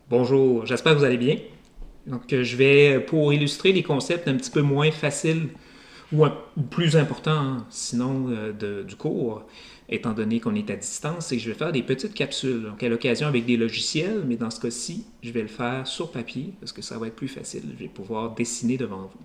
Bonjour, j'espère que vous allez bien. Donc, je vais, pour illustrer les concepts un petit peu moins faciles ou plus importants, hein, sinon du cours, étant donné qu'on est à distance, c'est que je vais faire des petites capsules. Donc, à l'occasion avec des logiciels, mais dans ce cas-ci, je vais le faire sur papier parce que ça va être plus facile. Je vais pouvoir dessiner devant vous.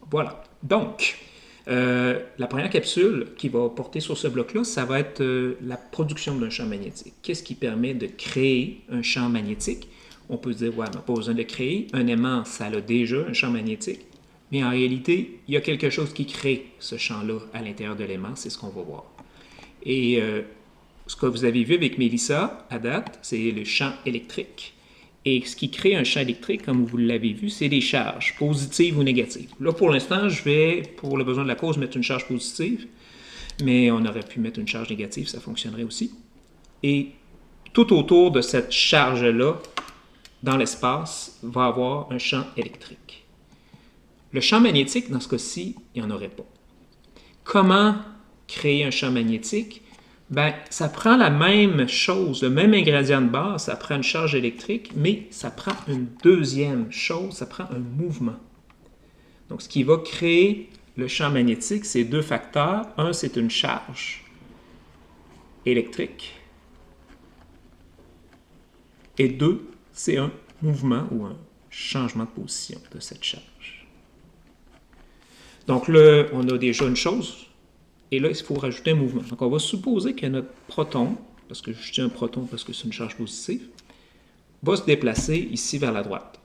Voilà. Donc, la première capsule qui va porter sur ce bloc-là, ça va être la production d'un champ magnétique. Qu'est-ce qui permet de créer un champ magnétique? On peut se dire, ouais, on n'a pas besoin de le créer. Un aimant, ça a déjà un champ magnétique. Mais en réalité, il y a quelque chose qui crée ce champ-là à l'intérieur de l'aimant. C'est ce qu'on va voir. Et ce que vous avez vu avec Mélissa à date, c'est le champ électrique. Et ce qui crée un champ électrique, comme vous l'avez vu, c'est des charges, positives ou négatives. Là, pour l'instant, je vais, pour le besoin de la cause, mettre une charge positive, mais on aurait pu mettre une charge négative, ça fonctionnerait aussi. Et tout autour de cette charge-là, dans l'espace, va avoir un champ électrique. Le champ magnétique, dans ce cas-ci, il n'y en aurait pas. Comment créer un champ magnétique? Ben, ça prend la même chose, le même ingrédient de base, ça prend une charge électrique, mais ça prend une deuxième chose, ça prend un mouvement. Donc, ce qui va créer le champ magnétique, c'est deux facteurs. Un, c'est une charge électrique. Et deux, c'est un mouvement ou un changement de position de cette charge. Donc là, on a déjà une chose, et là, il faut rajouter un mouvement. Donc, on va supposer que notre proton, parce que je dis un proton parce que c'est une charge positive, va se déplacer ici vers la droite.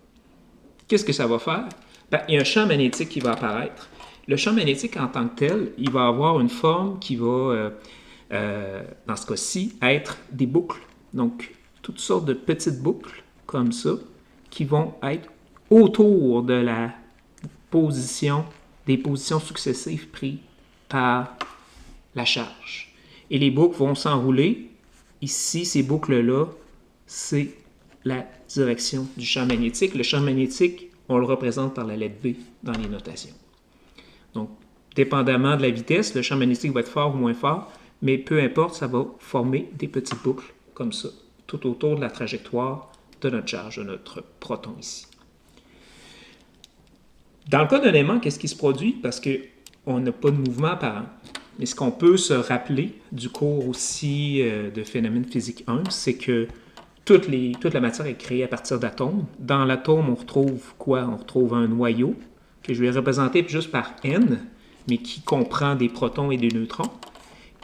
Qu'est-ce que ça va faire? Ben, il y a un champ magnétique qui va apparaître. Le champ magnétique en tant que tel, il va avoir une forme qui va, dans ce cas-ci, être des boucles. Donc, toutes sortes de petites boucles comme ça qui vont être autour de la position, des positions successives prises par la charge. Et les boucles vont s'enrouler. Ici, ces boucles-là, c'est la direction du champ magnétique. Le champ magnétique, on le représente par la lettre V dans les notations. Donc, dépendamment de la vitesse, le champ magnétique va être fort ou moins fort, mais peu importe, ça va former des petites boucles comme ça, tout autour de la trajectoire de notre charge, de notre proton ici. Dans le cas d'un aimant, qu'est-ce qui se produit? Parce qu'on n'a pas de mouvement apparent. Mais ce qu'on peut se rappeler du cours aussi de phénomène physique 1, c'est que toute la matière est créée à partir d'atomes. Dans l'atome, on retrouve quoi? On retrouve un noyau, que je vais représenter juste par N, mais qui comprend des protons et des neutrons.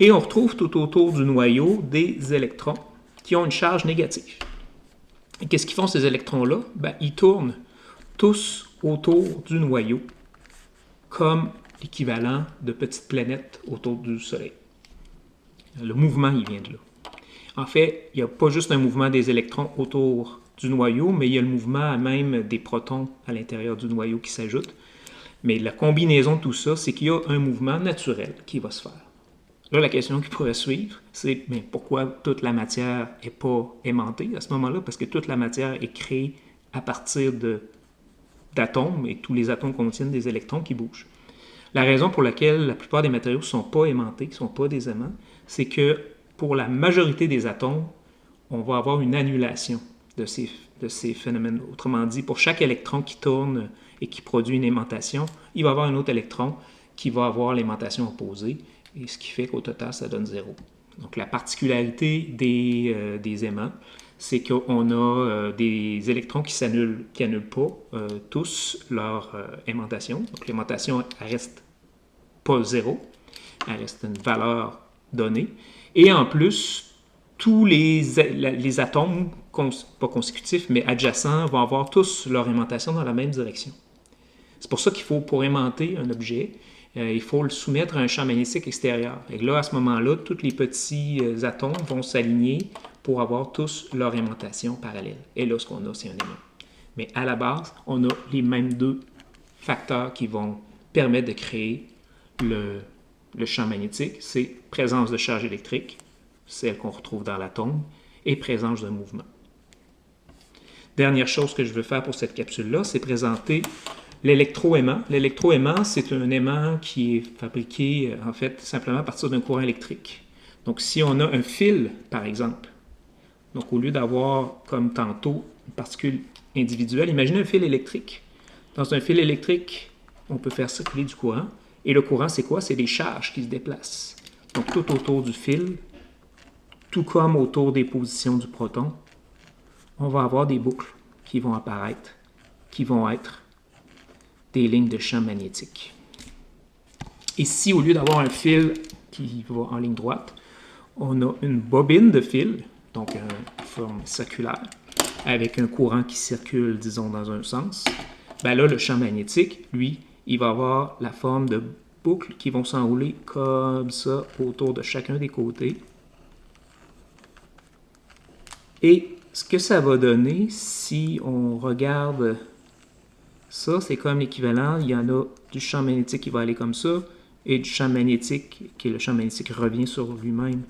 Et on retrouve tout autour du noyau des électrons qui ont une charge négative. Et qu'est-ce qu'ils font ces électrons-là? Ben, ils tournent tous autour du noyau, comme l'équivalent de petites planètes autour du Soleil. Le mouvement, il vient de là. En fait, il n'y a pas juste un mouvement des électrons autour du noyau, mais il y a le mouvement même des protons à l'intérieur du noyau qui s'ajoute. Mais la combinaison de tout ça, c'est qu'il y a un mouvement naturel qui va se faire. Là, la question qui pourrait suivre, c'est mais pourquoi toute la matière n'est pas aimantée à ce moment-là? Parce que toute la matière est créée à partir d'atomes et tous les atomes contiennent des électrons qui bougent. La raison pour laquelle la plupart des matériaux ne sont pas aimantés, qui ne sont pas des aimants, c'est que pour la majorité des atomes, on va avoir une annulation de ces phénomènes. Autrement dit, pour chaque électron qui tourne et qui produit une aimantation, il va y avoir un autre électron qui va avoir l'aimantation opposée, et ce qui fait qu'au total, ça donne zéro. Donc la particularité des aimants, c'est qu'on a des électrons qui n'annulent pas tous leur aimantation. Donc l'aimantation reste pas zéro, elle reste une valeur donnée. Et en plus, tous les atomes, pas consécutifs, mais adjacents, vont avoir tous leur aimantation dans la même direction. C'est pour ça qu'il faut, pour aimanter un objet, il faut le soumettre à un champ magnétique extérieur. Et là, à ce moment-là, tous les petits atomes vont s'aligner pour avoir tous leur aimantation parallèle. Et là, ce qu'on a, c'est un aimant. Mais à la base, on a les mêmes deux facteurs qui vont permettre de créer le champ magnétique. C'est présence de charge électrique, celle qu'on retrouve dans l'atome, et présence d'un mouvement. Dernière chose que je veux faire pour cette capsule-là, c'est présenter l'électroaimant. L'électroaimant, c'est un aimant qui est fabriqué, en fait, simplement à partir d'un courant électrique. Donc, si on a un fil, par exemple, Donc, au lieu d'avoir, comme tantôt, une particule individuelle, imaginez un fil électrique. Dans un fil électrique, on peut faire circuler du courant. Et le courant, c'est quoi? C'est des charges qui se déplacent. Donc, tout autour du fil, tout comme autour des positions du proton, on va avoir des boucles qui vont apparaître, qui vont être des lignes de champ magnétique. Et si, au lieu d'avoir un fil qui va en ligne droite, on a une bobine de fil, donc une forme circulaire, avec un courant qui circule, disons, dans un sens, ben là, le champ magnétique, lui, il va avoir la forme de boucles qui vont s'enrouler comme ça autour de chacun des côtés. Et ce que ça va donner, si on regarde ça, c'est comme l'équivalent, il y en a du champ magnétique qui va aller comme ça, et du champ magnétique, qui est le champ magnétique revient sur lui-même,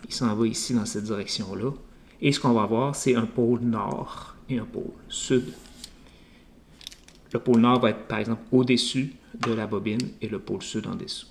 il s'en va ici dans cette direction-là. Et ce qu'on va avoir, c'est un pôle nord et un pôle sud. Le pôle nord va être, par exemple, au-dessus de la bobine et le pôle sud en dessous.